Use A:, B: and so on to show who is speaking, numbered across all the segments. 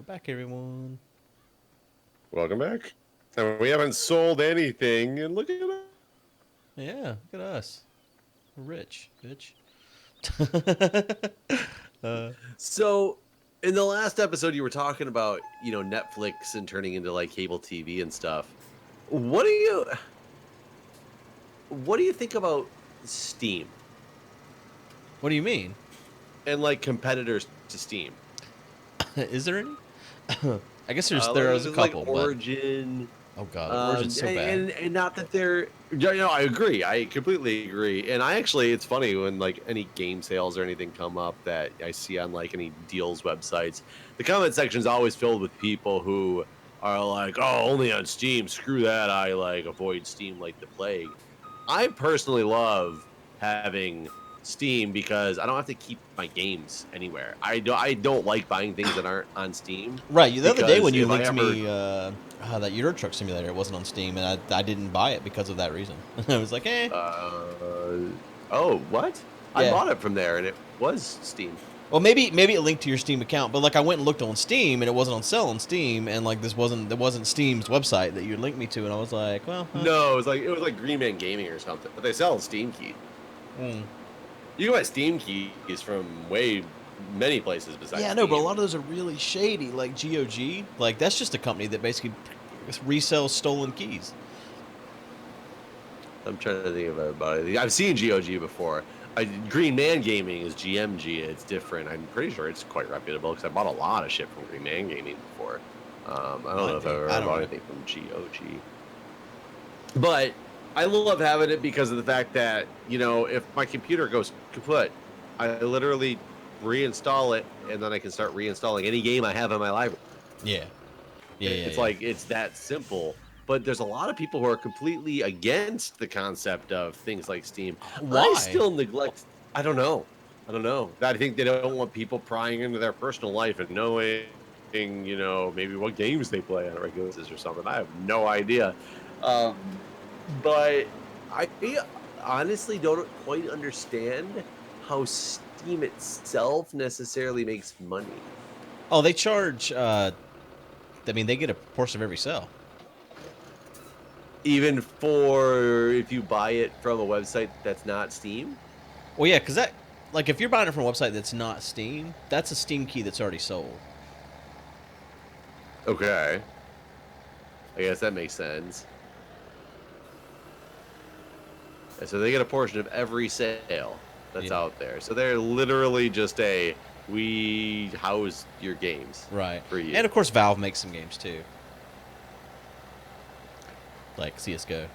A: back, everyone.
B: Welcome back. And we haven't sold anything, and look at us.
A: Yeah, look at us. We're rich, bitch.
C: So, in the last episode, you were talking about, Netflix and turning into like cable TV and stuff. What do you think about Steam
A: What do you mean?
C: and like competitors to Steam?
A: Is there any? I guess there's a
C: Like
A: couple,
C: Origin.
A: but oh god, Origin's so bad.
C: And not that they're, I agree. I completely agree. And it's funny when like any game sales or anything come up that I see on like any deals websites, the comment section is always filled with people who are like, oh, only on Steam. Screw that. I like avoid Steam like the plague. I personally love having Steam because I don't have to keep my games anywhere. I don't like buying things that aren't on Steam.
A: Right, the other day when you
C: if I
A: linked
C: ever-
A: me that Euro Truck Simulator, it wasn't on Steam, and I didn't buy it because of that reason. I was like, eh.
C: Oh, what? I
A: Yeah.
C: bought it from there, and it was Steam.
A: Well, maybe it linked to your Steam account, but like I went and looked on Steam, and it wasn't on sale on Steam, and like there wasn't Steam's website that you linked me to, and I was like, well, huh.
C: No, it was like Green Man Gaming or something, but they sell Steam keys.
A: Mm.
C: You can buy Steam keys from many places besides.
A: Yeah, I know, but a
C: Steam.
A: lot of those are really shady, like GOG. Like that's just a company that basically resells stolen keys.
C: I'm trying to think of everybody. I've seen GOG before. Green Man Gaming is GMG. It's different. I'm pretty sure it's quite reputable because I bought a lot of shit from Green Man Gaming before. I don't know if I've ever bought anything from GOG. But I love having it because of the fact that, if my computer goes kaput, I literally reinstall it, and then I can start reinstalling any game I have in my library.
A: Yeah.
C: It's like, it's that simple. But there's a lot of people who are completely against the concept of things like Steam.
A: Why?
C: I still neglect. I don't know. I think they don't want people prying into their personal life and knowing, maybe what games they play on a regular basis or something. I have no idea. But I honestly don't quite understand how Steam itself necessarily makes money.
A: Oh, they charge. They get a portion of every sale.
C: Even for if you buy it from a website that's not Steam?
A: Well, yeah, because that, like, if you're buying it from a website that's not Steam, that's a Steam key that's already sold.
C: Okay. I guess that makes sense. And so they get a portion of every sale that's out there. So they're literally just we house your games.
A: Right.
C: For you.
A: And, of course, Valve makes some games, too. Like CSGO.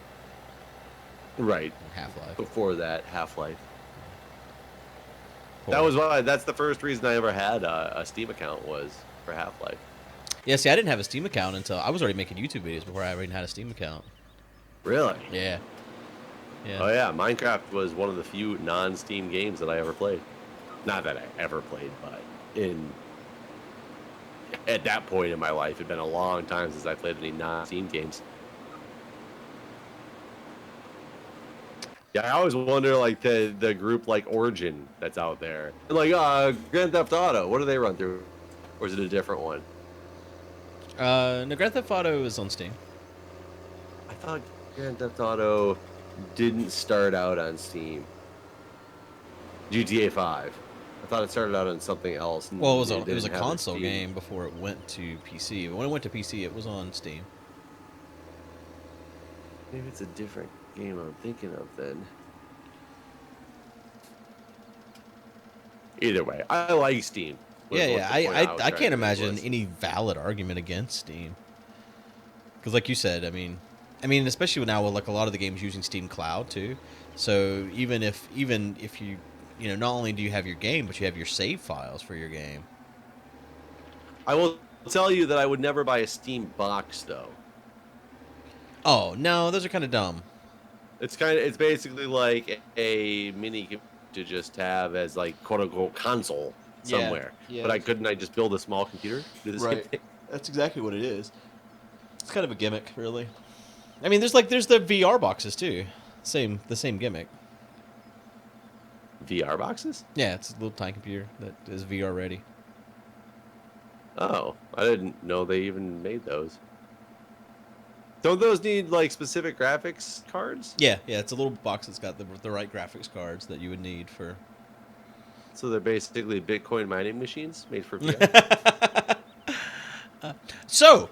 C: Right.
A: Half-Life.
C: Before that, Half-Life. That's the first reason I ever had a Steam account was for Half-Life.
A: Yeah, see, I didn't have a Steam account until I was already making YouTube videos before I even had a Steam account. Really? Yeah.
C: Oh yeah, Minecraft was one of the few non-Steam games that I ever played. Not that I ever played, but at that point in my life, it'd been a long time since I played any non-Steam games. Yeah, I always wonder, like, the group like Origin that's out there. Like, Grand Theft Auto, what do they run through? Or is it a different one?
A: No, Grand Theft Auto is on Steam.
C: I thought Grand Theft Auto didn't start out on Steam. GTA 5. I thought it started out on something else.
A: Well, it was a console game before it went to PC. But when it went to PC, it was on Steam.
C: Maybe it's a different game I'm thinking of then. Either way, I like Steam.
A: Yeah. I can't imagine any valid argument against Steam. Because, like you said, I mean, especially now with like a lot of the games using Steam Cloud too. So even if you not only do you have your game, but you have your save files for your game.
C: I will tell you that I would never buy a Steam box though.
A: Oh no, those are kind of dumb.
C: It's basically like a mini to just have as like quote unquote console somewhere.
A: Yeah.
C: But couldn't I just build a small computer? Do the same thing?
A: That's exactly what it is. It's kind of a gimmick, really. I mean, there's the VR boxes too. The same gimmick.
C: VR boxes?
A: Yeah, it's a little tiny computer that is VR ready.
C: Oh, I didn't know they even made those. Don't those need like specific graphics cards?
A: Yeah, it's a little box that's got the right graphics cards that you would need for.
C: So they're basically Bitcoin mining machines made for VR.
A: So,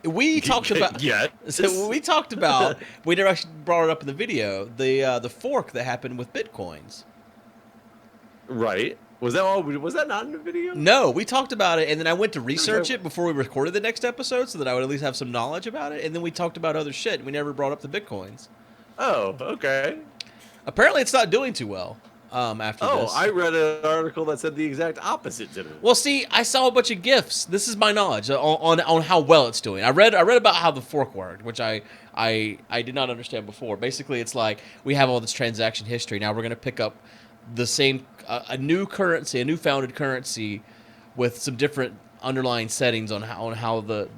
A: we talked about.
C: Yes.
A: So we talked about. We never actually brought it up in the video. The fork that happened with bitcoins.
C: Right. Was that all? Was that not in the video?
A: No, we talked about it, and then I went to research it before we recorded the next episode, so that I would at least have some knowledge about it. And then we talked about other shit. We never brought up the bitcoins.
C: Oh, okay.
A: Apparently, it's not doing too well. After this.
C: I read an article that said the exact opposite, didn't it?
A: Well, see, I saw a bunch of gifs. This is my knowledge on how well it's doing. I read about how the fork worked, which I did not understand before. Basically, it's like we have all this transaction history. Now we're going to pick up the same a new currency, a new founded currency, with some different underlying settings on how the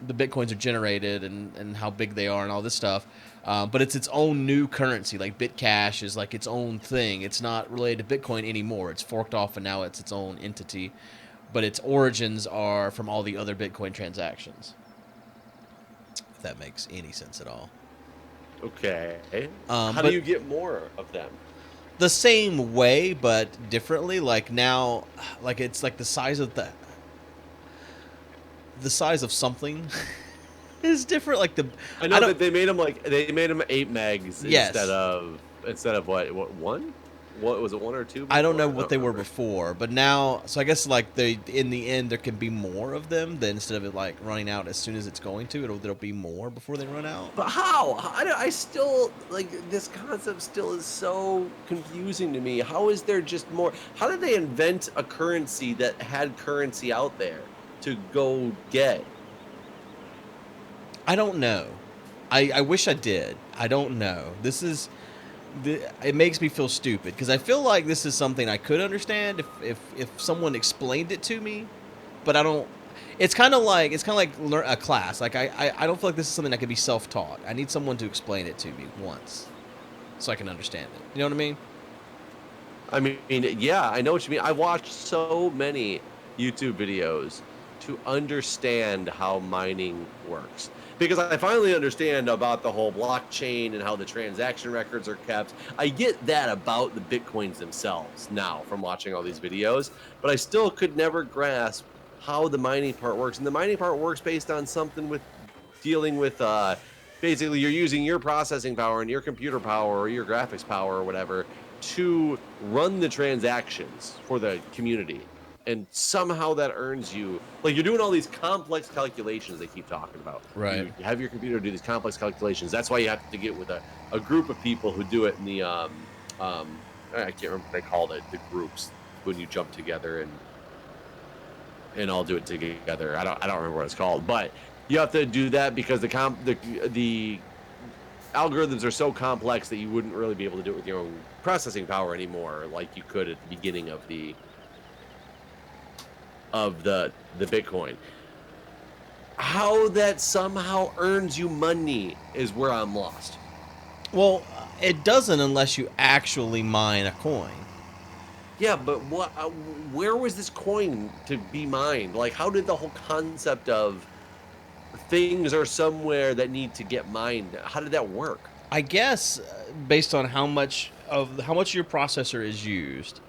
A: bitcoins are generated and how big they are and all this stuff. But it's its own new currency. Like Bitcash is like its own thing. It's not related to Bitcoin anymore. It's forked off and now it's its own entity. But its origins are from all the other Bitcoin transactions. If that makes any sense at all.
C: Okay. How
A: but
C: do you get more of them?
A: the same way, but differently. Like now, like it's like the size of something is different. Like
C: I know that they made them 8 megs
A: Yes.
C: instead of what one? What was it, 1 or 2? Before?
A: I don't know what they were
C: remember.
A: before, but now, so I guess like in the end there can be more of them. Then instead of it like running out as soon as it's going to, there'll be more before they run out.
C: But how? I still like this concept. Still is so confusing to me. How is there just more? How did they invent a currency that had currency out there to go get?
A: I don't know. I wish I did. I don't know. It makes me feel stupid because I feel like this is something I could understand if someone explained it to me, but I don't. It's kind of like a class. Like I don't feel like this is something that can be self-taught. I need someone to explain it to me once, so I can understand it. You know what I mean?
C: I mean, yeah, I know what you mean. I watched so many YouTube videos to understand how mining works. Because I finally understand about the whole blockchain and how the transaction records are kept. I get that about the Bitcoins themselves now from watching all these videos, but I still could never grasp how the mining part works. And the mining part works based on something with dealing with basically you're using your processing power and your computer power or your graphics power or whatever to run the transactions for the community. And somehow that earns you, like you're doing all these complex calculations they keep talking about.
A: Right.
C: You have your computer do these complex calculations. That's why you have to get with a group of people who do it in the I can't remember what they called it, the groups when you jump together and all do it together. I don't remember what it's called, but you have to do that because the algorithms are so complex that you wouldn't really be able to do it with your own processing power anymore, like you could at the beginning of the Bitcoin. How that somehow earns you money is where I'm lost.
A: Well, it doesn't unless you actually mine a coin.
C: Yeah, but what? Where was this coin to be mined? Like, how did the whole concept of things are somewhere that need to get mined? How did that work?
A: I guess based on how much your processor is used,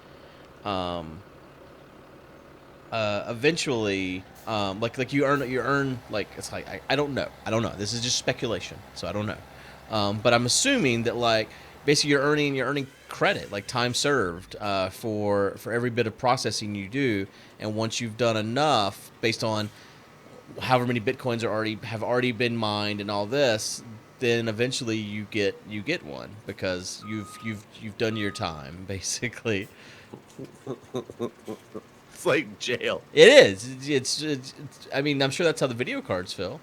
A: eventually, like you earn like it's like I don't know. This is just speculation, so I don't know. But I'm assuming that like basically you're earning credit, like time served, for every bit of processing you do, and once you've done enough, based on however many bitcoins have already been mined and all this, then eventually you get one because you've done your time basically.
C: It's like jail.
A: It is. It's I mean, I'm sure that's how the video cards feel.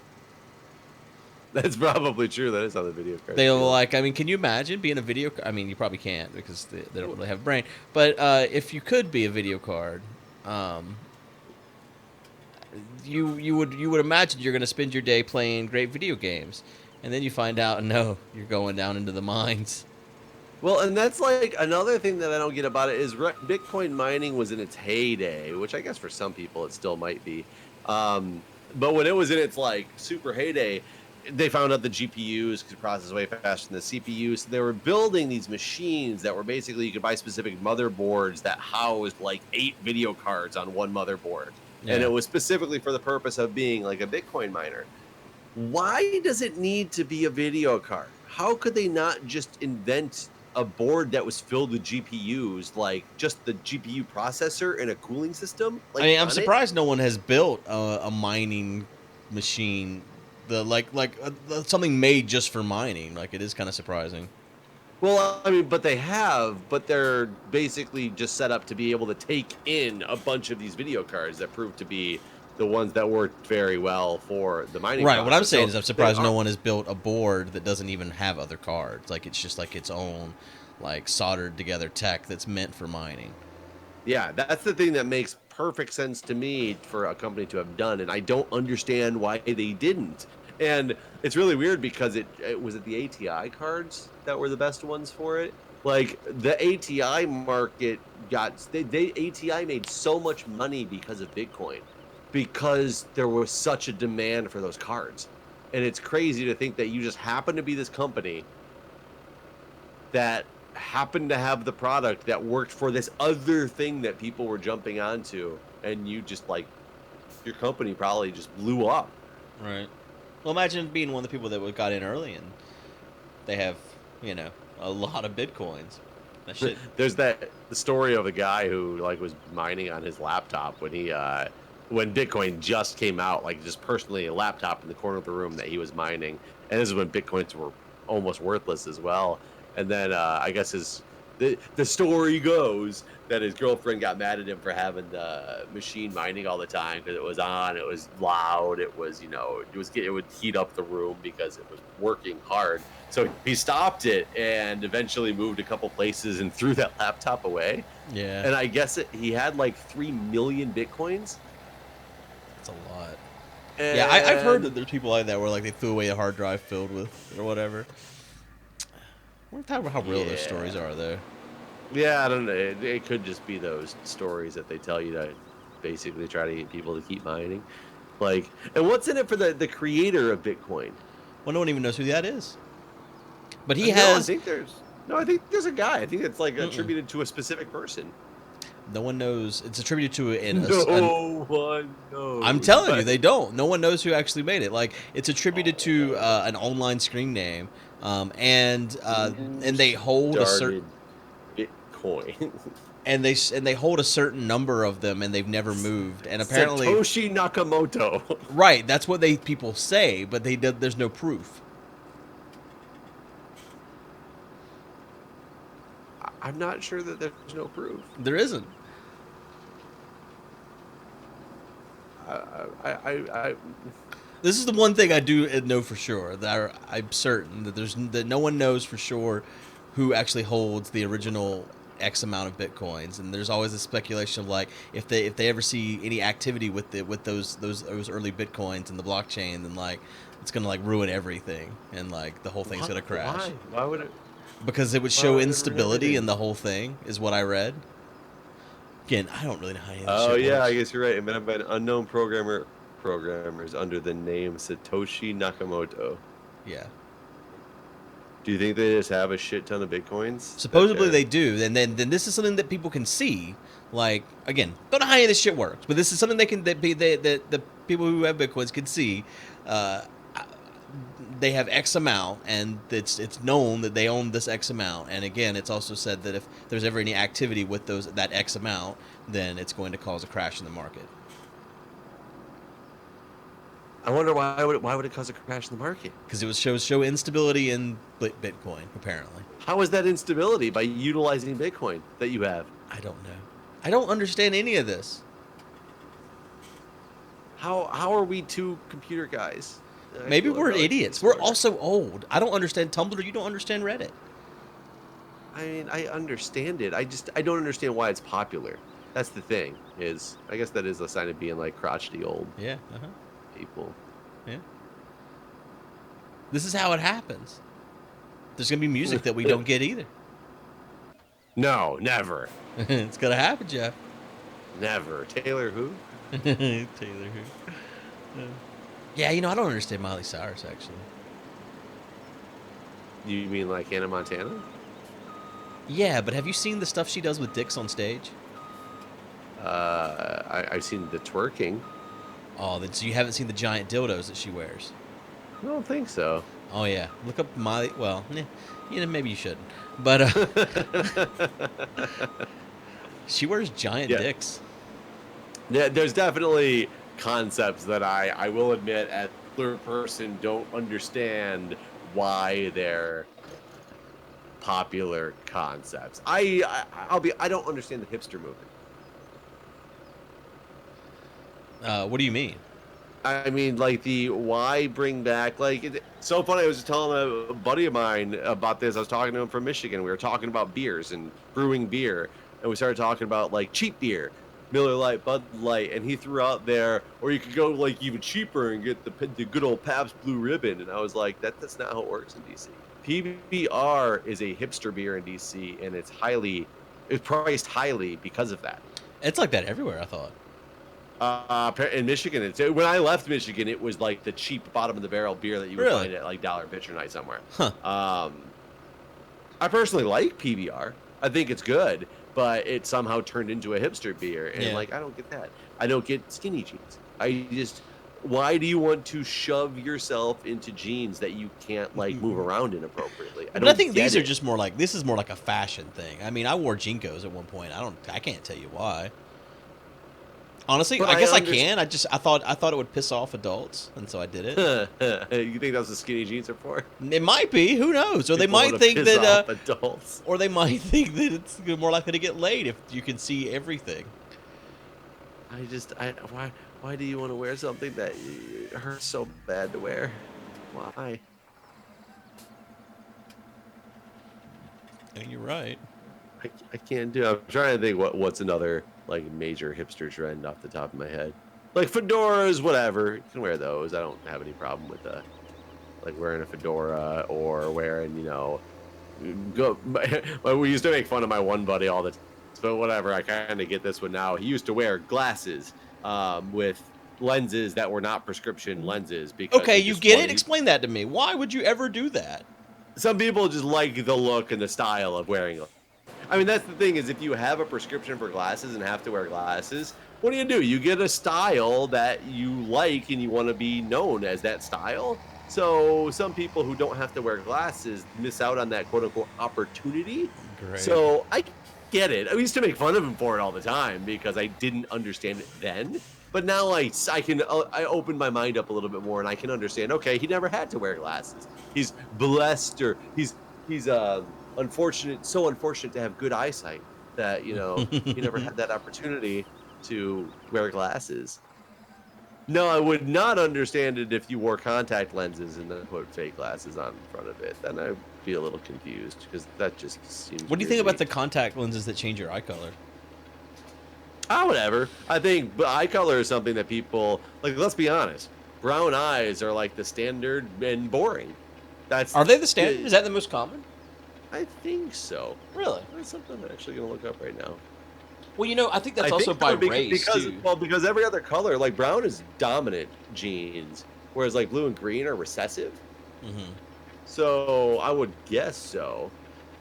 C: That's probably true. That is how the video card.
A: They're like, I mean, can you imagine being a video? I mean, you probably can't because they don't really have a brain. But if you could be a video card, you would imagine you're going to spend your day playing great video games, and then you find out no, you're going down into the mines.
C: Well, and that's like another thing that I don't get about it is Bitcoin mining was in its heyday, which I guess for some people it still might be. But when it was in its like super heyday, they found out the GPUs could process way faster than the CPUs. So they were building these machines that were basically you could buy specific motherboards that housed like 8 video cards on one motherboard.
A: Yeah.
C: And it was specifically for the purpose of being like a Bitcoin miner. Why does it need to be a video card? How could they not just invent a board that was filled with GPUs, like just the GPU processor and a cooling system? Like,
A: I mean, I'm surprised no one has built a mining machine, something made just for mining. Like, it is kind of surprising.
C: Well, I mean, but they have, but they're basically just set up to be able to take in a bunch of these video cards that prove to be the ones that work very well for the mining.
A: Right.
C: process.
A: What I'm saying
C: So
A: is I'm surprised no one has built a board that doesn't even have other cards. Like, it's just like its own, like, soldered together tech that's meant for mining.
C: Yeah, that's the thing that makes perfect sense to me for a company to have done, and I don't understand why they didn't. And it's really weird because it was it the ATI cards that were the best ones for it. Like the ATI market they ATI made so much money because of Bitcoin, because there was such a demand for those cards. And it's crazy to think that you just happen to be this company that happened to have the product that worked for this other thing that people were jumping onto, and you just like your company probably just blew up.
A: Right. Well, imagine being one of the people that got in early and they have, a lot of Bitcoins. That shit.
C: There's the story of a guy who like was mining on his laptop when he when Bitcoin just came out, like just personally a laptop in the corner of the room that he was mining, and this is when Bitcoins were almost worthless as well. And then I guess the story goes that his girlfriend got mad at him for having the machine mining all the time because it was on, it was loud, it was it would heat up the room because it was working hard. So he stopped it and eventually moved a couple places and threw that laptop away.
A: Yeah.
C: And I guess he had like 3 million Bitcoins.
A: That's a lot.
C: And
A: Yeah, I've heard that there's people like that where like they threw away a hard drive filled with or whatever. I wonder how real those stories are, though.
C: Yeah, I don't know. It could just be those stories that they tell you to basically try to get people to keep mining. Like, and what's in it for the creator of Bitcoin?
A: Well, no one even knows who that is. But he
C: I
A: has.
C: think there's a guy. I think it's like attributed to a specific person.
A: No one knows. It's attributed to
C: No one knows.
A: I'm telling you, they don't. No one knows who actually made it. Like, it's attributed to an online screen name, and they hold a certain
C: Bitcoin.
A: and they hold a certain number of them, and they've never moved. And apparently,
C: Satoshi Nakamoto.
A: Right, that's what people say, but there's no proof.
C: I'm not sure that there's no proof.
A: There isn't. This is the one thing I do know for sure. That I'm certain that no one knows for sure who actually holds the original X amount of Bitcoins, and there's always a speculation of like if they ever see any activity with those early Bitcoins and the blockchain, then like it's gonna like ruin everything, and like the whole thing's gonna crash.
C: Why would it?
A: Because it would show instability in the whole thing, is what I read. Again, I don't really know how any of this shit works.
C: I guess you're right. It meant by an unknown programmers under the name Satoshi Nakamoto.
A: Yeah.
C: Do you think they just have a shit ton of Bitcoins?
A: Supposedly they do, and then this is something that people can see. Like, again, don't know how any of this shit works, but this is something that the people who have Bitcoins can see. They have X amount, and it's known that they own this X amount. And again, it's also said that if there's ever any activity with that X amount, then it's going to cause a crash in the market.
C: I wonder why would it cause a crash in the market?
A: Because it would show instability in Bitcoin, apparently.
C: How is that instability? By utilizing Bitcoin that you have?
A: I don't know. I don't understand any of this.
C: How are we two computer guys?
A: Maybe we're idiots. We're also old. I don't understand Tumblr. You don't understand Reddit.
C: I mean, I understand it. I don't understand why it's popular. That's the thing. I guess that is a sign of being like crotchety old.
A: Yeah.
C: People.
A: Yeah. This is how it happens. There's gonna be music that we don't get either.
C: No, never.
A: It's gonna happen, Jeff.
C: Never. Taylor who?
A: Taylor who? Yeah, you know, I don't understand Miley Cyrus, actually.
C: You mean like Hannah Montana?
A: Yeah, but have you seen the stuff she does with dicks on stage?
C: I've seen the twerking.
A: Oh, so you haven't seen the giant dildos that she wears?
C: I don't think so.
A: Oh yeah, look up Miley. Well, you know, maybe you shouldn't. But she wears giant dicks.
C: Yeah, there's definitely concepts that I will admit, as a third person, don't understand why they're popular concepts. I don't understand the hipster movement.
A: What do you mean?
C: I mean, like the why bring back it's so funny. I was just telling a buddy of mine about this. I was talking to him from Michigan. We were talking about beers and brewing beer, and we started talking about like cheap beer, Miller Lite, Bud Light, and he threw out there, or you could go like even cheaper and get the good old Pabst Blue Ribbon. And I was like, that's not how it works in DC. PBR is a hipster beer in DC, and it's priced highly because of that.
A: It's like that everywhere, I thought.
C: In Michigan, when I left Michigan, it was like the cheap bottom of the barrel beer that you would find at like Dollar Pitcher Night somewhere.
A: Huh.
C: I personally like PBR. I think it's good, but it somehow turned into a hipster beer, and like I don't get that. I don't get skinny jeans. Why do you want to shove yourself into jeans that you can't like move around in appropriately?
A: I think these are just more like, this is more like a fashion thing. I mean, I wore Jinkos at one point. I can't tell you why. Honestly, I guess I can. I thought it would piss off adults, and so I did it.
C: You think that's what skinny jeans are for?
A: It might be. Who knows? Or they might think that adults. Or they might think that it's more likely to get laid if you can see everything.
C: Why do you want to wear something that hurts so bad to wear? Why?
A: I think you're right.
C: I can't do it. I'm trying to think what's another like major hipster trend off the top of my head. Like fedoras, whatever. You can wear those. I don't have any problem with like wearing a fedora or wearing, we used to make fun of my one buddy all the time. But whatever, I kind of get this one now. He used to wear glasses with lenses that were not prescription lenses. Because
A: okay, you get it? Explain that to me. Why would you ever do that?
C: Some people just like the look and the style of wearing them. I mean, that's the thing, is if you have a prescription for glasses and have to wear glasses, what do? You get a style that you like and you want to be known as that style. So some people who don't have to wear glasses miss out on that quote-unquote opportunity.
A: Great.
C: So I get it. I used to make fun of him for it all the time because I didn't understand it then. But now I open my mind up a little bit more and I can understand, okay, he never had to wear glasses. He's blessed, or he's unfortunate to have good eyesight that, he never had that opportunity to wear glasses. No, I would not understand it if you wore contact lenses and then put fake glasses on in front of it. Then I'd be a little confused because that just seems
A: What do you think about the contact lenses that change your eye color?
C: Whatever. I think eye color is something that people, like, let's be honest. Brown eyes are like the standard and boring.
A: Are they the standard? Is that the most common?
C: I think so.
A: Really?
C: That's something I'm actually going to look up right now.
A: Well, I think that's also by race, too.
C: Well, because every other color, like brown is dominant genes, whereas like blue and green are recessive.
A: Mm-hmm.
C: So I would guess so.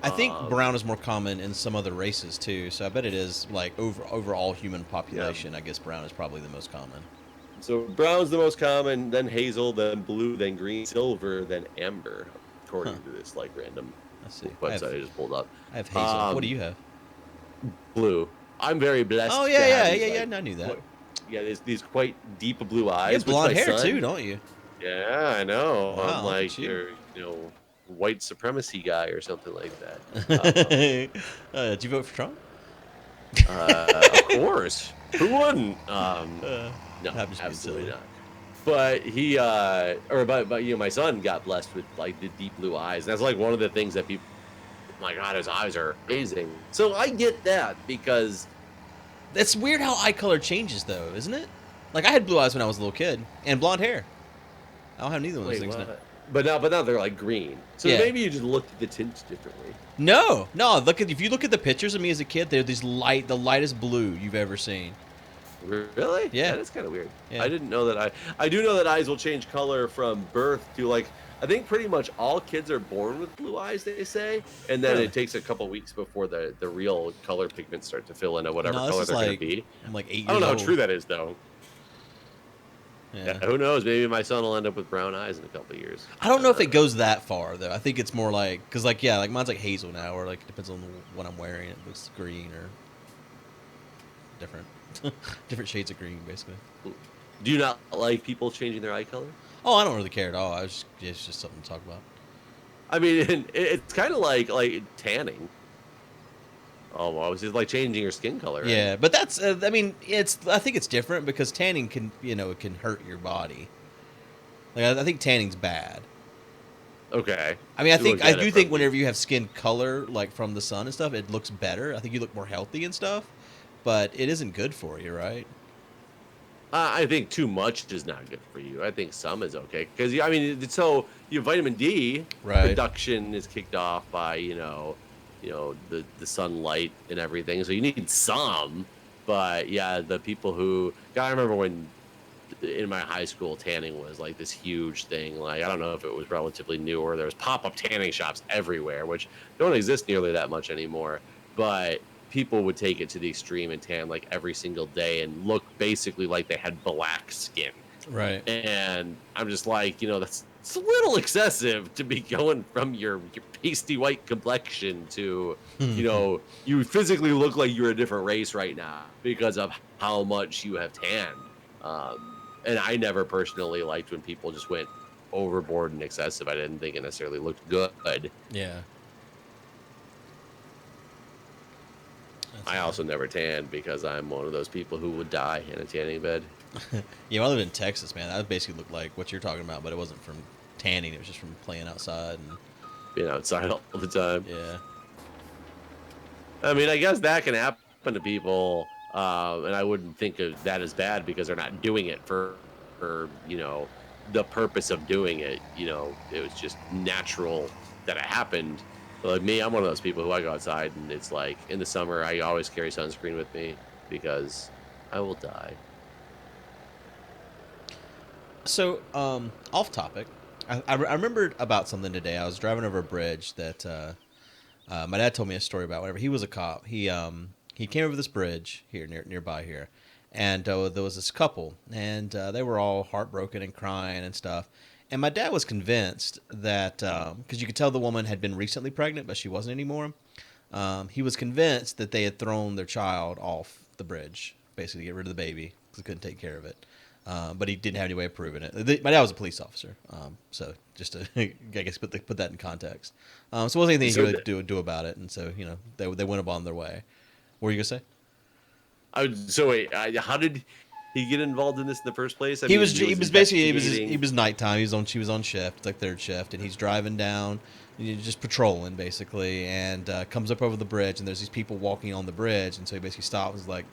A: I think brown is more common in some other races, too. So I bet it is, like, overall human population. Yeah. I guess brown is probably the most common.
C: So brown's the most common, then hazel, then blue, then green, silver, then amber, according to this, like, random website I just pulled up.
A: I have hazel. What do you have?
C: Blue. I'm very blessed.
A: Oh, yeah, I knew that.
C: There's these quite deep blue eyes.
A: You have blonde hair, too, don't you?
C: Yeah, I know.
A: Wow,
C: I'm like, you're, white supremacy guy or something like that.
A: Did you vote for Trump?
C: Of course. Who wouldn't? No, absolutely not. But my son got blessed with like the deep blue eyes. And that's like one of the things that people, my God, his eyes are amazing. So I get that, because
A: that's weird how eye color changes, though, isn't it? Like, I had blue eyes when I was a little kid and blonde hair. I don't have neither of those things now.
C: but now they're like green. So
A: Yeah.
C: maybe you just looked at the tints differently.
A: No. If you look at the pictures of me as a kid, they're the lightest blue you've ever seen.
C: Really?
A: Yeah.
C: That is kind of weird.
A: Yeah.
C: I didn't know that. I do know that eyes will change color from birth to like, I think pretty much all kids are born with blue eyes, they say, and then
A: Really?
C: it takes a couple weeks before the real color pigments start to fill into whatever
A: No, this
C: color
A: is
C: they're going
A: like-
C: to be.
A: I'm like 8 years
C: I don't know
A: old.
C: how true that is though.
A: Yeah.
C: Yeah, who knows? Maybe my son will end up with brown eyes in a couple of years.
A: I don't know if it goes that far though. I think it's more like because like mine's like hazel now, or like it depends on what I'm wearing. It looks green or different, different shades of green basically.
C: Do you not like people changing their eye color?
A: Oh, I don't really care at all. It's just something to talk about.
C: I mean, it's kind of like tanning. Almost, it's like changing your skin color. Right?
A: Yeah, but that's I mean I think it's different because tanning can it can hurt your body. Like I think tanning's bad.
C: Okay.
A: I mean, I do think
C: from-
A: whenever you have skin color like from the sun and stuff, it looks better. I think you look more healthy and stuff, but it isn't good for you, right?
C: I think too much is not good for you. I think some is okay because I mean, so your vitamin D
A: Right.
C: production is kicked off by the sunlight and everything. So you need some, but yeah, the people who I remember when in my high school tanning was like this huge thing. Like I don't know if it was relatively new or there was pop-up tanning shops everywhere, which don't exist nearly that much anymore. But people would take it to the extreme and tan like every single day and look basically like they had black skin.
A: Right.
C: And I'm just like, it's a little excessive to be going from your pasty white complexion to, you physically look like you're a different race right now because of how much you have tanned. And I never personally liked when people just went overboard and excessive. I didn't think it necessarily looked good.
A: Yeah.
C: I also never tanned because I'm one of those people who would die in a tanning bed.
A: Yeah, when I lived in Texas, man, that basically looked like what you're talking about, but it wasn't from tanning. It was just from playing outside and
C: Being outside all the time.
A: yeah.
C: I mean, I guess that can happen to people, and I wouldn't think of that as bad because they're not doing it for the purpose of doing it. It was just natural that it happened. But like me, I'm one of those people who I go outside and it's like in the summer I always carry sunscreen with me because I will die.
A: So, off topic, I remembered about something today. I was driving over a bridge that my dad told me a story about. Whenever he was a cop, he came over this bridge here nearby here, and there was this couple, and they were all heartbroken and crying and stuff. And my dad was convinced that because you could tell the woman had been recently pregnant, but she wasn't anymore. He was convinced that they had thrown their child off the bridge, basically to get rid of the baby because they couldn't take care of it. But he didn't have any way of proving it. My dad was a police officer, so just to I guess put that in context. So it wasn't anything he could do about it, and so they went on their way. What were you gonna say?
C: So wait, how did he get involved in this in the first place?
A: He was nighttime. She was on shift, like third shift, and he's driving down, just patrolling basically, and comes up over the bridge, and there's these people walking on the bridge, and so he basically stops, and is like,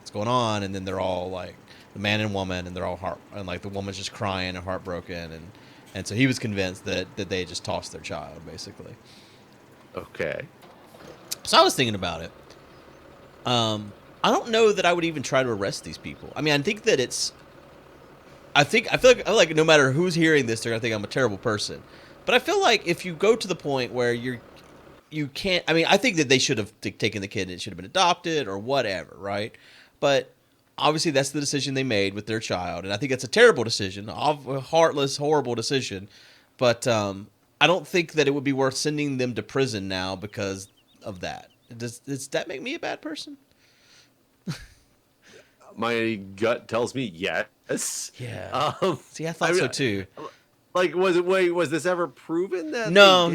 A: "What's going on?" And then they're all like, the man and woman, and they're all and like the woman's just crying and heartbroken, and so he was convinced that they had just tossed their child basically.
C: Okay.
A: So I was thinking about it. I don't know that I would even try to arrest these people. I mean, I think that I feel like no matter who's hearing this, they're gonna think I'm a terrible person. But I feel like if you go to the point where you can't. I mean, I think that they should have taken the kid and it should have been adopted or whatever, right? But obviously, that's the decision they made with their child, and I think it's a terrible decision, a heartless, horrible decision. But I don't think that it would be worth sending them to prison now because of that. Does that make me a bad person?
C: My gut tells me yes.
A: Yeah. See, I thought so too.
C: Like, was this ever proven that?
A: No.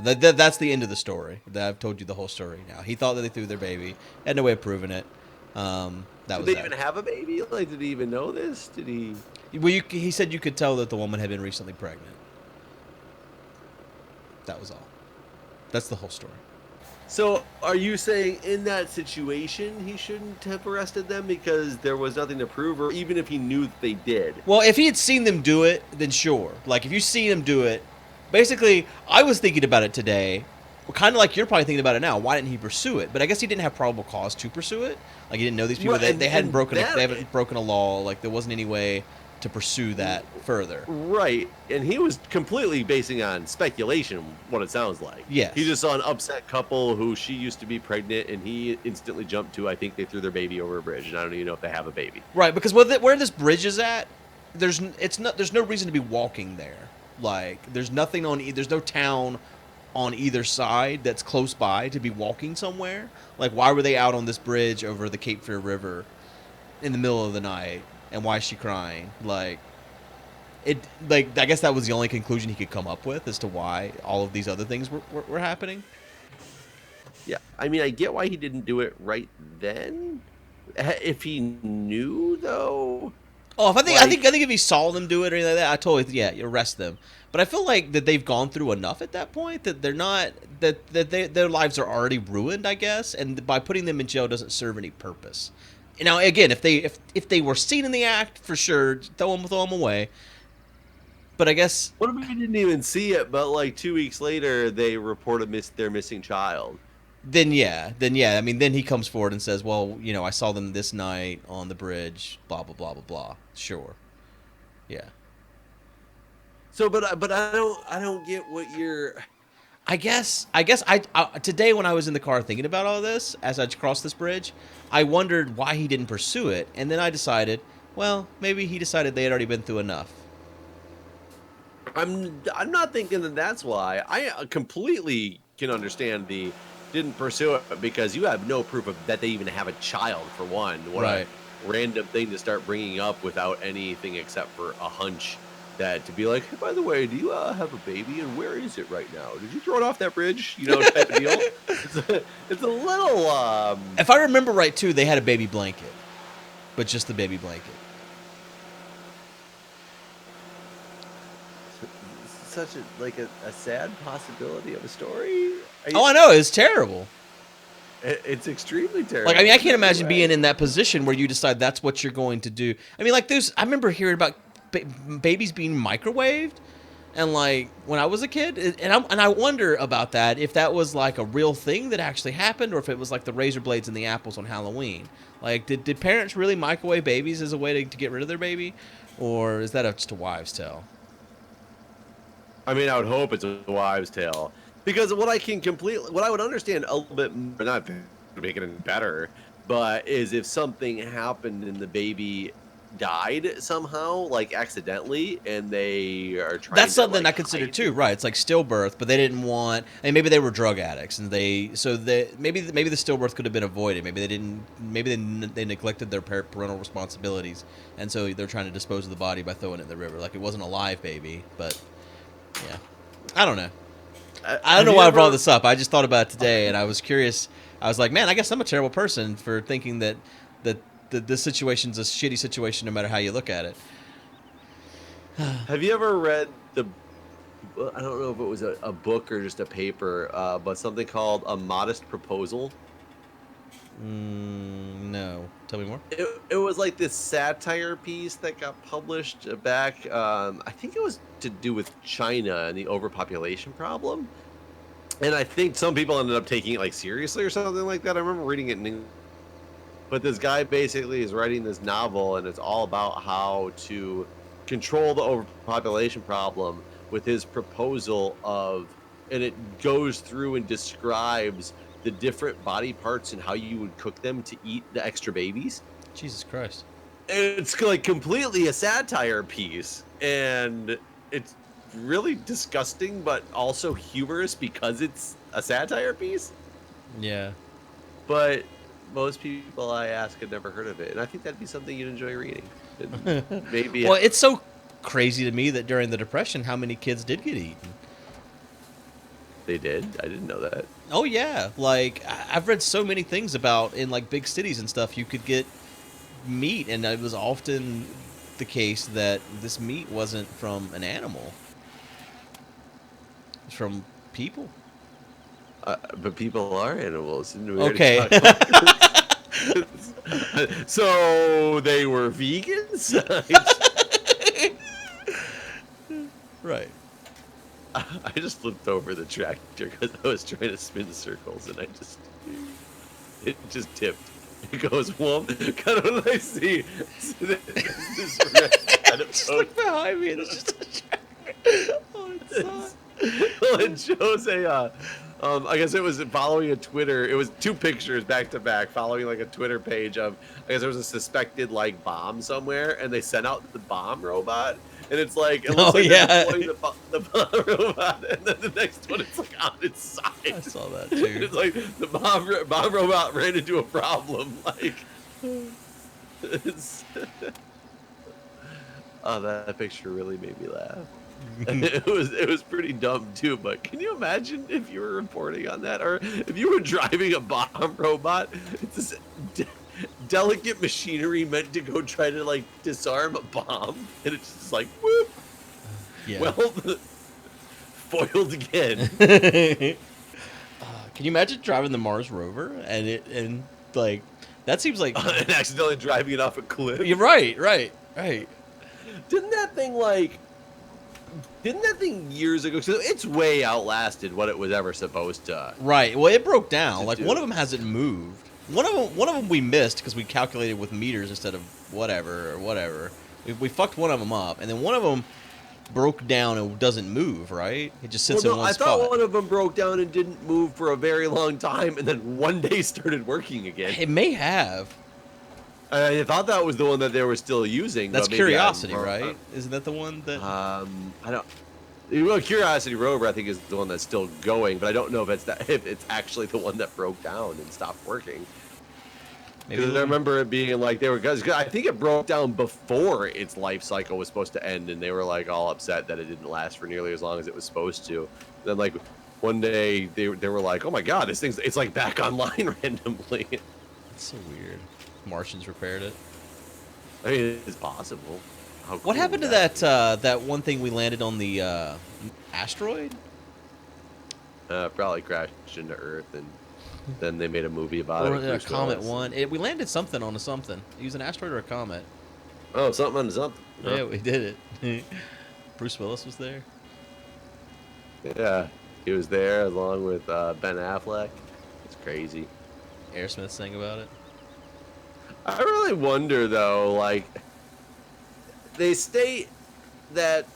A: That's the end of the story. I've told you the whole story now. He thought that they threw their baby. Had no way of proving it.
C: Did they even have a baby? Like, did he even know this? Did he?
A: Well, he said you could tell that the woman had been recently pregnant. That was all. That's the whole story.
C: So, are you saying in that situation he shouldn't have arrested them because there was nothing to prove, or even if he knew that they did?
A: Well, if he had seen them do it, then sure. Like, if you see them do it, basically, I was thinking about it today, kind of like you're probably thinking about it now. Why didn't he pursue it? But I guess he didn't have probable cause to pursue it. Like, he didn't know these people.
C: Right,
A: They hadn't broken.
C: that,
A: They haven't broken a law. Like, there wasn't any way to pursue that further.
C: Right, and he was completely basing on speculation, what it sounds like.
A: Yes.
C: He just saw an upset couple who she used to be pregnant, and he instantly jumped to, I think they threw their baby over a bridge, and I don't even know if they have a baby.
A: Right, because where this bridge is at, there's no reason to be walking there. Like, there's nothing there's no town on either side that's close by to be walking somewhere. Like, why were they out on this bridge over the Cape Fear River in the middle of the night? And why is she crying? Like, I guess that was the only conclusion he could come up with as to why all of these other things were happening.
C: Yeah, I mean, I get why he didn't do it right then. If he knew, though.
A: Oh, I think if he saw them do it or anything like that, I totally you arrest them. But I feel like that they've gone through enough at that point that they're not their lives are already ruined, I guess, and by putting them in jail doesn't serve any purpose. Now, again, if they were seen in the act, for sure, throw them away. But I guess,
C: what if we didn't even see it? But like 2 weeks later, they report their missing child.
A: Then yeah. I mean, then he comes forward and says, "Well, I saw them this night on the bridge. Blah blah blah blah blah." Sure. Yeah.
C: So, but I don't get what you're.
A: I guess I today when I was in the car thinking about all this as I crossed this bridge, I wondered why he didn't pursue it, and then I decided, well, maybe he decided they had already been through enough.
C: I'm not thinking that that's why. I completely can understand the didn't pursue it because you have no proof of that they even have a child, for one. What
A: right.
C: A random thing to start bringing up without anything except for a hunch. That to be like, hey, by the way, do you have a baby, and where is it right now? Did you throw it off that bridge? Type of deal. It's a little.
A: If I remember right, too, they had a baby blanket, but just the baby blanket.
C: Such a sad possibility of a story.
A: I know, it's terrible.
C: It's extremely terrible.
A: Like, I mean, I can't imagine being in that position where you decide that's what you're going to do. I mean, like, I remember hearing about babies being microwaved, and like when I was a kid, and I wonder about that, if that was like a real thing that actually happened, or if it was like the razor blades and the apples on Halloween. Like, did parents really microwave babies as a way to get rid of their baby, or is that just a wives' tale?
C: I mean, I would hope it's a wives' tale, because what I would understand a little bit, not to make it any better, but is if something happened and the baby died somehow, like accidentally, and they are trying.
A: That's something
C: I
A: consider too, right? It's like stillbirth, but they didn't want, and maybe they were drug addicts, and maybe the stillbirth could have been avoided. Maybe they neglected their parental responsibilities, and so they're trying to dispose of the body by throwing it in the river. Like, it wasn't a live baby, but yeah, I don't know. I don't know why I brought this up. I just thought about it today, and I was curious. I was like, man, I guess I'm a terrible person for thinking that this situation's a shitty situation no matter how you look at it.
C: Have you ever read I don't know if it was a book or just a paper, but something called A Modest Proposal?
A: No. Tell me more.
C: It was like this satire piece that got published back, I think it was to do with China and the overpopulation problem. And I think some people ended up taking it like seriously or something like that. I remember reading it in English. But this guy basically is writing this novel, and it's all about how to control the overpopulation problem with his proposal and it goes through and describes the different body parts and how you would cook them to eat the extra babies.
A: Jesus Christ.
C: It's like completely a satire piece, and it's really disgusting, but also humorous because it's a satire piece.
A: Yeah.
C: But most people I ask had never heard of it, and I think that'd be something you'd enjoy reading. Maybe.
A: Well, it's so crazy to me that during the Depression, how many kids did get eaten?
C: They did? I didn't know that.
A: Oh yeah, like I've read so many things about in like big cities and stuff. You could get meat, and it was often the case that this meat wasn't from an animal; it's from people.
C: But people are animals. And we already
A: Okay.
C: talked about this. So they were vegans?
A: Right.
C: I just flipped over the tractor because I was trying to spin circles and it just tipped. It goes, whoop. Kind of what I see. This red kind of
A: Just look behind me and it's just a tractor. Oh, it's
C: well, it shows I guess it was following a Twitter. It was 2 pictures back to back, following like a Twitter page of, I guess there was a suspected like bomb somewhere, and they sent out the bomb robot, and it's like, it looks like they're deploying the bomb robot, and then the next one it's like on its side.
A: I saw that too.
C: It's like the bomb robot ran into a problem. Like, it's, oh, that picture really made me laugh. It was pretty dumb too, but can you imagine if you were reporting on that, or if you were driving a bomb robot? It's this delicate machinery meant to go try to like disarm a bomb, and it's just like whoop.
A: Yeah.
C: Well, foiled again.
A: Can you imagine driving the Mars rover and like that seems like
C: And accidentally driving it off a cliff?
A: You're right.
C: Didn't that thing years ago? So it's way outlasted what it was ever supposed to.
A: Right. Well, it broke down. Like
C: do.
A: one of them hasn't moved. One of them we missed because we calculated with meters instead of whatever. We fucked one of them up, and then one of them broke down and doesn't move. Right? It just sits in one spot.
C: I thought one of them broke down and didn't move for a very long time, and then one day started working again.
A: It may have.
C: I thought that was the one that they were still using.
A: That's
C: but maybe
A: Curiosity, right? Isn't that the one that?
C: I don't. Well, Curiosity rover, I think, is the one that's still going, but I don't know if it's actually the one that broke down and stopped working. Because I remember it being like they were, because I think it broke down before its life cycle was supposed to end, and they were like all upset that it didn't last for nearly as long as it was supposed to. And then like one day they were like, oh my god, it's like back online randomly.
A: That's so weird. Martians repaired it.
C: I mean, it's possible.
A: What happened to that one thing we landed on the asteroid?
C: Probably crashed into Earth, and then they made a movie about it.
A: Or a comet one. We landed something on something. It was an asteroid or a comet.
C: Oh, something on something.
A: Yeah, we did it. Bruce Willis was there.
C: Yeah, he was there along with Ben Affleck. It's crazy.
A: Aerosmith sang about it.
C: I really wonder, though, like, they state that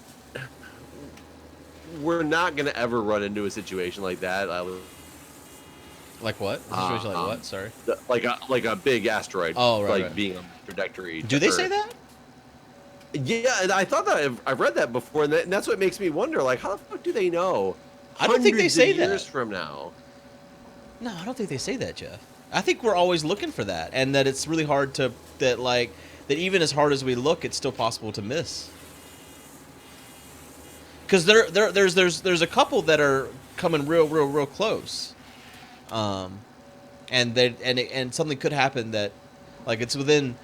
C: we're not going to ever run into a situation like that.
A: Like what? A situation like what? Sorry.
C: Like a big asteroid.
A: Oh, right.
C: Like being on the trajectory.
A: Do they say that?
C: Yeah, and I thought that I've read that before, and that's what makes me wonder, like, how the fuck do they know?
A: I don't think they say that.
C: Years from now.
A: No, I don't think they say that, Jeff. I think we're always looking for that, and that it's really hard that even as hard as we look, it's still possible to miss. Because there's a couple that are coming real close, and something could happen that, like, it's within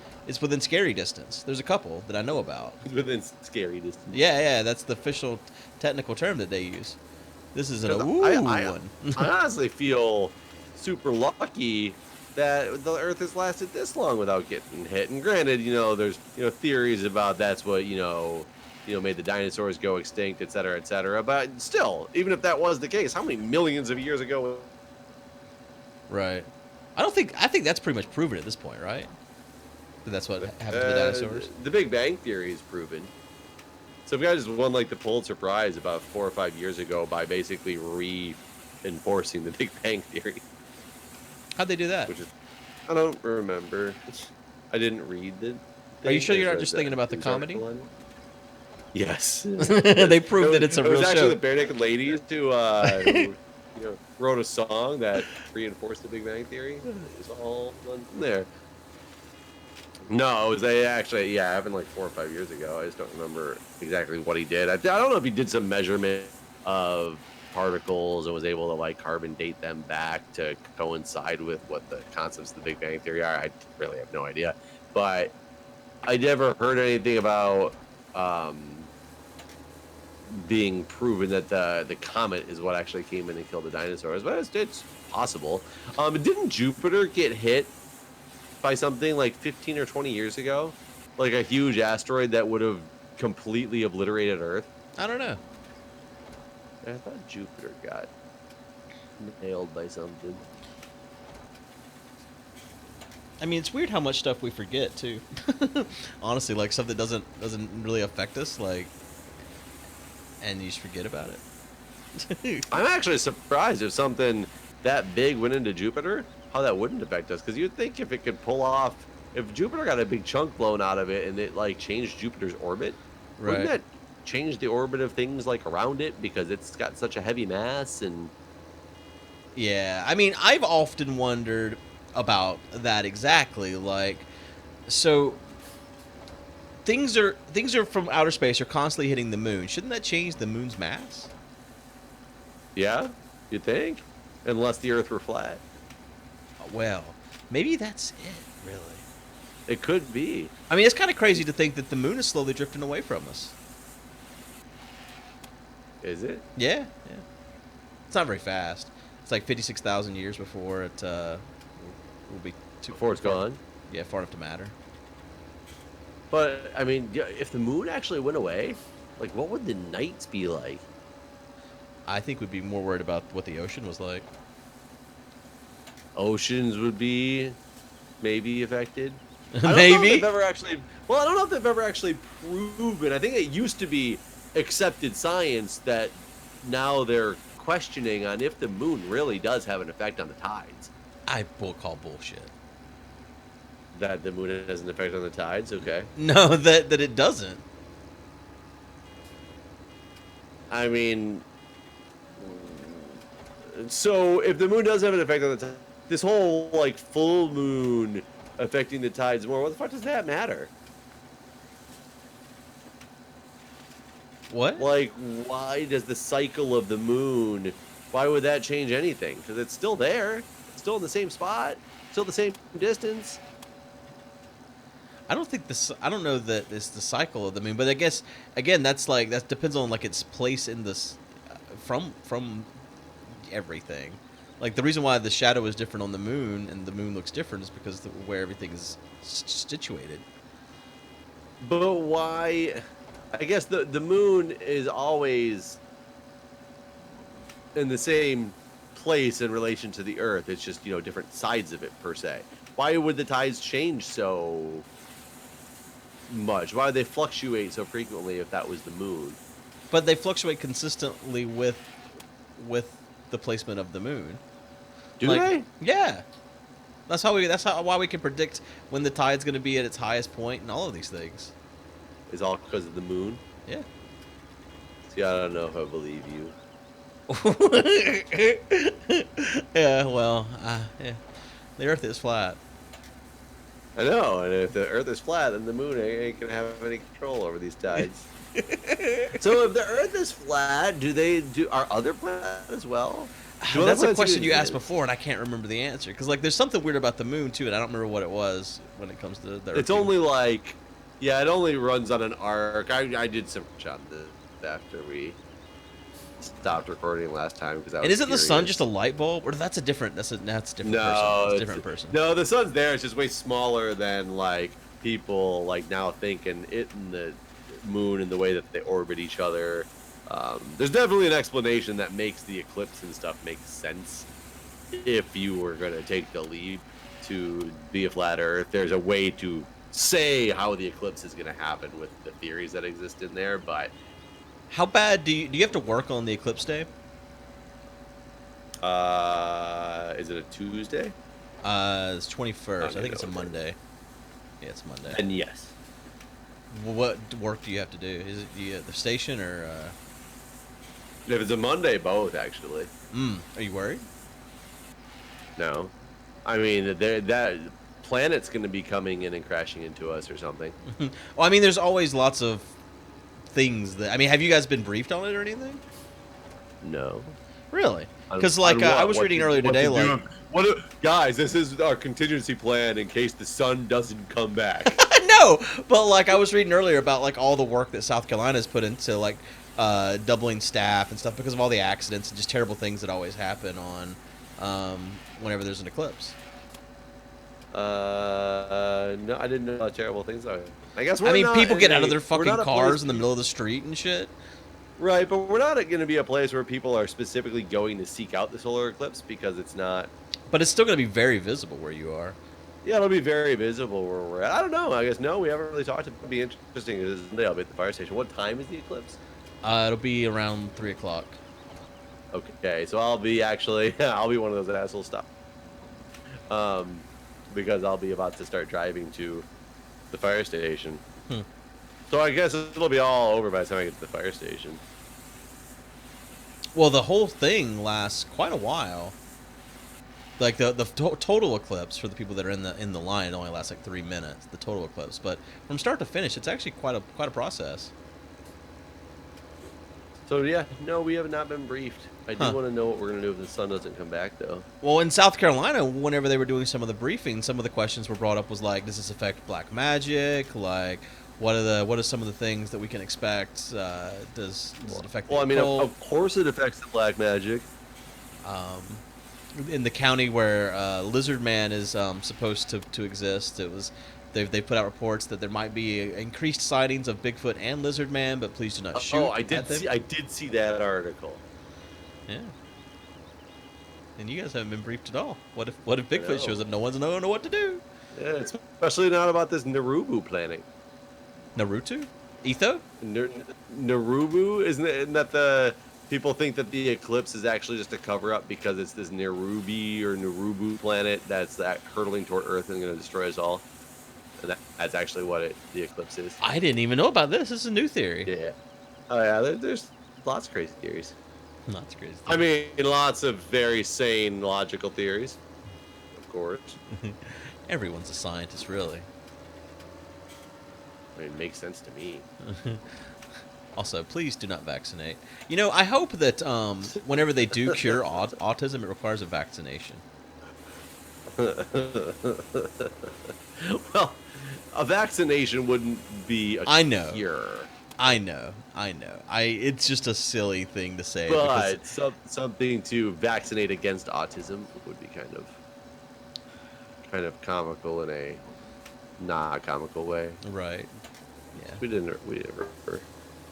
A: scary distance. There's a couple that I know about.
C: Within scary distance.
A: Yeah, that's the official technical term that they use. This is one.
C: I honestly feel super lucky that the Earth has lasted this long without getting hit. And granted, there's theories about that's what made the dinosaurs go extinct, et cetera, et cetera. But still, even if that was the case, how many millions of years ago?
A: Right. I think that's pretty much proven at this point, right? That's what happened to the dinosaurs.
C: The Big Bang Theory is proven. Some guy just won like the Pulitzer Prize about 4 or 5 years ago by basically reinforcing the Big Bang Theory.
A: How'd they do that?
C: I don't remember. I didn't read it.
A: Are you sure you're not just thinking about the comedy?
C: Yes.
A: They proved that it's a real show. It was
C: actually the Bare Naked Ladies who wrote a song that reinforced the Big Bang Theory. It's all done from there. No, it was happened like 4 or 5 years ago. I just don't remember exactly what he did. I don't know if he did some measurement of particles and was able to like carbon date them back to coincide with what the concepts of the Big Bang Theory are. I really have no idea. But I never heard anything about being proven that the comet is what actually came in and killed the dinosaurs, but it's possible. Didn't Jupiter get hit by something like 15 or 20 years ago? Like a huge asteroid that would have completely obliterated Earth?
A: I don't know.
C: I thought Jupiter got nailed by something.
A: I mean, it's weird how much stuff we forget too. Honestly, like stuff that doesn't really affect us, like, and you just forget about it.
C: I'm actually surprised if something that big went into Jupiter, how that wouldn't affect us. Because you'd think if it could pull off, if Jupiter got a big chunk blown out of it and it like changed Jupiter's orbit, wouldn't that change the orbit of things like around it because it's got such a heavy mass? And
A: yeah, I mean, I've often wondered about that exactly. Like, so things are from outer space are constantly hitting the moon. Shouldn't that change the moon's mass?
C: Yeah, you think? Unless the Earth were flat.
A: Well, maybe that's it, really.
C: It could be.
A: I mean, it's kind of crazy to think that the moon is slowly drifting away from us.
C: Is it?
A: Yeah, yeah. It's not very fast. It's like 56,000 years before it will be too
C: Before it's gone?
A: Yeah, far enough to matter.
C: But, I mean, if the moon actually went away, like, what would the nights be like?
A: I think we'd be more worried about what the ocean was like.
C: Oceans would be maybe affected.
A: Maybe.
C: I don't know if they've ever actually proven. I think it used to be accepted science that now they're questioning on if the moon really does have an effect on the tides.
A: I will call bullshit.
C: That the moon has an effect on the tides? Okay.
A: No, that it doesn't.
C: I mean, so if the moon does have an effect on the tides, this whole like full moon affecting the tides more, what the fuck does that matter?
A: What?
C: Like, why does the cycle of the moon, why would that change anything? Because it's still there. It's still in the same spot. Still the same distance.
A: I don't think this. I don't know that it's the cycle of the moon, but I guess again that depends on like its place in this from everything. Like the reason why the shadow is different on the moon and the moon looks different is because where everything is situated.
C: But why? I guess the moon is always in the same place in relation to the Earth. It's just, different sides of it per se. Why would the tides change so much? Why would they fluctuate so frequently if that was the moon?
A: But they fluctuate consistently with the placement of the moon.
C: Do they?
A: Yeah. That's why we can predict when the tide's going to be at its highest point and all of these things.
C: Is all because of the moon?
A: Yeah.
C: See, I don't know if I believe you.
A: Yeah, well, yeah. The Earth is flat.
C: I know, and if the Earth is flat, then the moon ain't gonna have any control over these tides. So if the Earth is flat, are other planets as well?
A: That's a question you asked before, and I can't remember the answer. Because there's something weird about the moon too, and I don't remember what it was when it comes to the Earth.
C: It's only like, it only runs on an arc. I did some research on this after we stopped recording last time because I was.
A: And isn't
C: curious.
A: the sun just a light bulb, or that's a different? That's a different person. It's a different person.
C: No, the sun's there. It's just way smaller than like people like now thinking it and the moon and the way that they orbit each other. There's definitely an explanation that makes the eclipse and stuff make sense. If you were going to take the leap to be a flat Earth, there's a way to say how the eclipse is going to happen with the theories that exist in there. But
A: how bad do you have to work on the eclipse day?
C: Is it a Tuesday?
A: It's 21st. I think it's a Monday. Yeah, it's Monday.
C: And yes.
A: What work do you have to do? Is it at the station or?
C: If it's a Monday, both actually.
A: Are you worried?
C: No, I mean that planet's going to be coming in and crashing into us or something.
A: Well, I mean, there's always lots of things that. I mean, have you guys been briefed on it or anything?
C: No.
A: Really? Because I was reading earlier today,
C: guys, this is our contingency plan in case the sun doesn't come back.
A: No, but I was reading earlier about all the work that South Carolina's put into doubling staff and stuff because of all the accidents and just terrible things that always happen on whenever there's an eclipse.
C: No, I didn't know about terrible things. I guess
A: people get out of their fucking cars in the middle of the street and shit.
C: Right, but we're not going to be a place where people are specifically going to seek out the solar eclipse because it's not.
A: But it's still going to be very visible where you are.
C: Yeah, it'll be very visible where we're at. I don't know. I guess no, we haven't really talked. It'll be interesting. Someday I'll be at the fire station. What time is the eclipse?
A: It'll be around 3 o'clock.
C: Okay, so I'll be I'll be one of those assholes. Stop. Because I'll be about to start driving to the fire station. So I guess it'll be all over by the time I get to the fire station.
A: Well, the whole thing lasts quite a while. Like the total eclipse for the people that are in the line, it only lasts like 3 minutes. The total eclipse, but from start to finish, it's actually quite a process.
C: So yeah, no, we have not been briefed. I do want to know what we're gonna do if the sun doesn't come back, though.
A: Well, in South Carolina, whenever they were doing some of the briefings, some of the questions were brought up was like, does this affect black magic? Like, what are some of the things that we can expect? Does it affect?
C: Well, I mean, of course it affects the black magic.
A: In the county where Lizard Man is supposed to exist, they put out reports that there might be increased sightings of Bigfoot and Lizard Man, but please do not shoot.
C: Oh, I did see that article.
A: Yeah. And you guys haven't been briefed at all. What if Bigfoot shows up? No one's know what to do.
C: Yeah, especially not about this Narubu planet.
A: Naruto? Etho?
C: Narubu? Isn't that the people think that the eclipse is actually just a cover up because it's this Narubu planet that's hurtling toward Earth and going to destroy us all? And that's actually what the eclipse is.
A: I didn't even know about this. This is a new theory.
C: Yeah. Oh yeah, there's lots of crazy theories.
A: Lots of crazy theories.
C: I mean, lots of very sane, logical theories. Of course.
A: Everyone's a scientist, really.
C: I mean, it makes sense to me.
A: Also, please do not vaccinate. You know, I hope that whenever they do cure autism, it requires a vaccination.
C: Well, a vaccination wouldn't be a cure.
A: I know. It's just a silly thing to say.
C: But something to vaccinate against autism would be kind of comical in a not comical way.
A: Right. Yeah.
C: We didn't.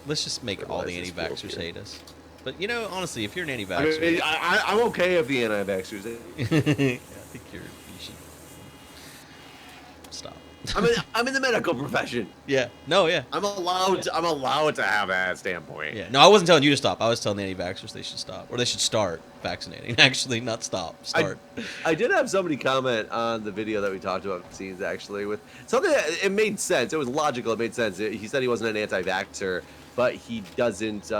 A: Let's just make all the anti-vaxxers hate us. But you know, honestly, if you're an anti-vaxxer,
C: I mean, I'm okay if the anti-vaxxers hate.
A: I think you should stop.
C: I'm in the medical profession.
A: Yeah. No. Yeah.
C: I'm allowed to have that standpoint.
A: Yeah. No, I wasn't telling you to stop. I was telling the anti-vaxxers they should stop, or they should start vaccinating. Actually, not stop. Start.
C: I did have somebody comment on the video that we talked about vaccines, actually, with something that it made sense. It was logical. It made sense. He said he wasn't an anti-vaxxer, but he doesn't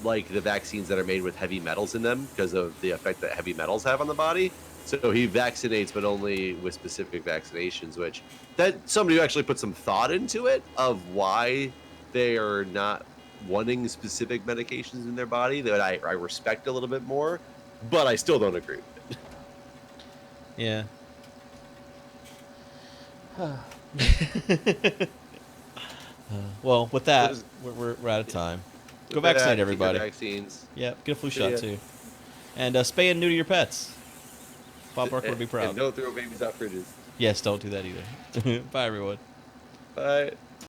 C: like the vaccines that are made with heavy metals in them because of the effect that heavy metals have on the body. So he vaccinates, but only with specific vaccinations, which that somebody who actually put some thought into it of why they are not wanting specific medications in their body that I respect a little bit more, but I still don't agree with
A: Yeah.
C: it.
A: Well, with that, we're out of time. Go vaccinate everybody.
C: Vaccines.
A: Yeah, get a flu shot too. And spay and neuter your pets. Bob Barker would be proud.
C: And don't throw babies out fridges.
A: Yes, don't do that either. Bye, everyone.
C: Bye.